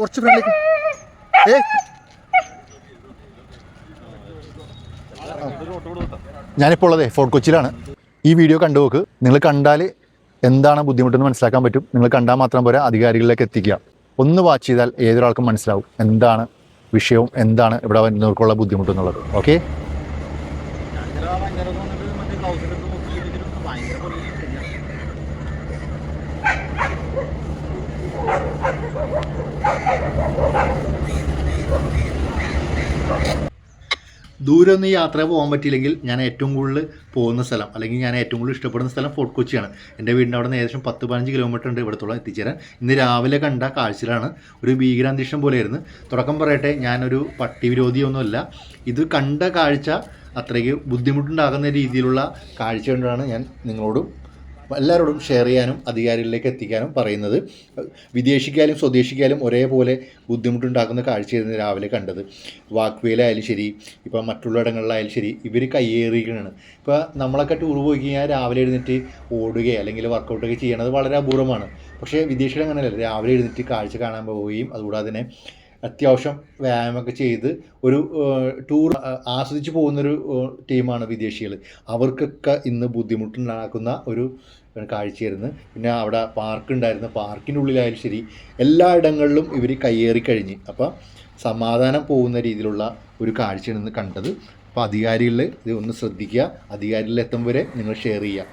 കുറച്ച് ഫ്രണ്ടിലേക്ക്. ഞാനിപ്പോൾ ഉള്ളത് ഫോർട്ട് കൊച്ചിയിലാണ്. ഈ വീഡിയോ കണ്ടു നോക്ക്. നിങ്ങൾ കണ്ടാൽ എന്താണ് ബുദ്ധിമുട്ടെന്ന് മനസ്സിലാക്കാൻ പറ്റും. നിങ്ങൾ കണ്ടാൽ മാത്രം പോരാ, അധികാരികളിലേക്ക് എത്തിക്കുക. ഒന്ന് വാച്ച് ചെയ്താൽ ഏതൊരാൾക്കും മനസ്സിലാവും എന്താണ് വിഷയവും, എന്താണ് ഇവിടെ വരുന്നവർക്കുള്ള ബുദ്ധിമുട്ടെന്നുള്ളത്. ഓക്കെ. ദൂരമൊന്നും യാത്ര പോകാൻ പറ്റിയില്ലെങ്കിൽ ഞാൻ ഏറ്റവും കൂടുതൽ പോകുന്ന സ്ഥലം, അല്ലെങ്കിൽ ഞാൻ ഏറ്റവും കൂടുതൽ ഇഷ്ടപ്പെടുന്ന സ്ഥലം ഫോർട്ട് കൊച്ചിയാണ്. എൻ്റെ വീടിൻ്റെ അവിടെ നിന്ന് ഏകദേശം 10-15 കിലോമീറ്റർ ഉണ്ട് ഇവിടത്തോളം എത്തിച്ചേരാൻ. ഇന്ന് രാവിലെ കണ്ട കാഴ്ചയിലാണ്. ഒരു ഭീകരാന്തരീക്ഷം പോലെയായിരുന്നു. തുടക്കം പറയട്ടെ, ഞാനൊരു പട്ടി വിരോധിയൊന്നുമല്ല. ഇത് കണ്ട കാഴ്ച അത്രയ്ക്ക് ബുദ്ധിമുട്ടുണ്ടാകുന്ന രീതിയിലുള്ള കാഴ്ച കൊണ്ടാണ് ഞാൻ നിങ്ങളോടും എല്ലാവരോടും ഷെയർ ചെയ്യാനും അധികാരികളിലേക്ക് എത്തിക്കാനും പറയുന്നത്. വിദേശിക്കാലും സ്വദേശിക്കാലും ഒരേപോലെ ബുദ്ധിമുട്ടുണ്ടാക്കുന്ന കാഴ്ചയായിരുന്നു രാവിലെ കണ്ടത്. വാക്വേയിലായാലും ശരി, ഇപ്പം മറ്റുള്ള ഇടങ്ങളിലായാലും ശരി, ഇവർ കയ്യേറിയിരിക്കുകയാണ്. ഇപ്പോൾ നമ്മളൊക്കെ ടൂർ പോയി കഴിഞ്ഞാൽ രാവിലെ എഴുന്നേറ്റ് ഓടുകയോ അല്ലെങ്കിൽ വർക്കൗട്ടൊക്കെ ചെയ്യണത് വളരെ അപൂർവമാണ്. പക്ഷേ വിദേശികൾ അങ്ങനെയല്ല. രാവിലെ എഴുന്നേറ്റ് കാഴ്ച കാണാൻ പോവുകയും അതുകൂടാതെ തന്നെ അത്യാവശ്യം വ്യായാമമൊക്കെ ചെയ്ത് ഒരു ടൂർ ആസ്വദിച്ച് പോകുന്നൊരു ടീമാണ് വിദേശികൾ. അവർക്കൊക്കെ ഇന്ന് ബുദ്ധിമുട്ടുണ്ടാക്കുന്ന ഒരു കാഴ്ചയായിരുന്നു. പിന്നെ അവിടെ പാർക്ക് ഉണ്ടായിരുന്നു. പാർക്കിൻ്റെ ഉള്ളിലായാലും ശരി, എല്ലായിടങ്ങളിലും ഇവർ കയ്യേറി കഴിഞ്ഞ്. അപ്പോൾ സമാധാനം പോകുന്ന രീതിയിലുള്ള ഒരു കാഴ്ചയാണ് ഇന്ന് കണ്ടത്. അപ്പോൾ അധികാരികളിൽ ഇത് ഒന്ന് ശ്രദ്ധിക്കുക. അധികാരികളിൽ എത്തും വരെ നിങ്ങൾ ഷെയർ ചെയ്യുക.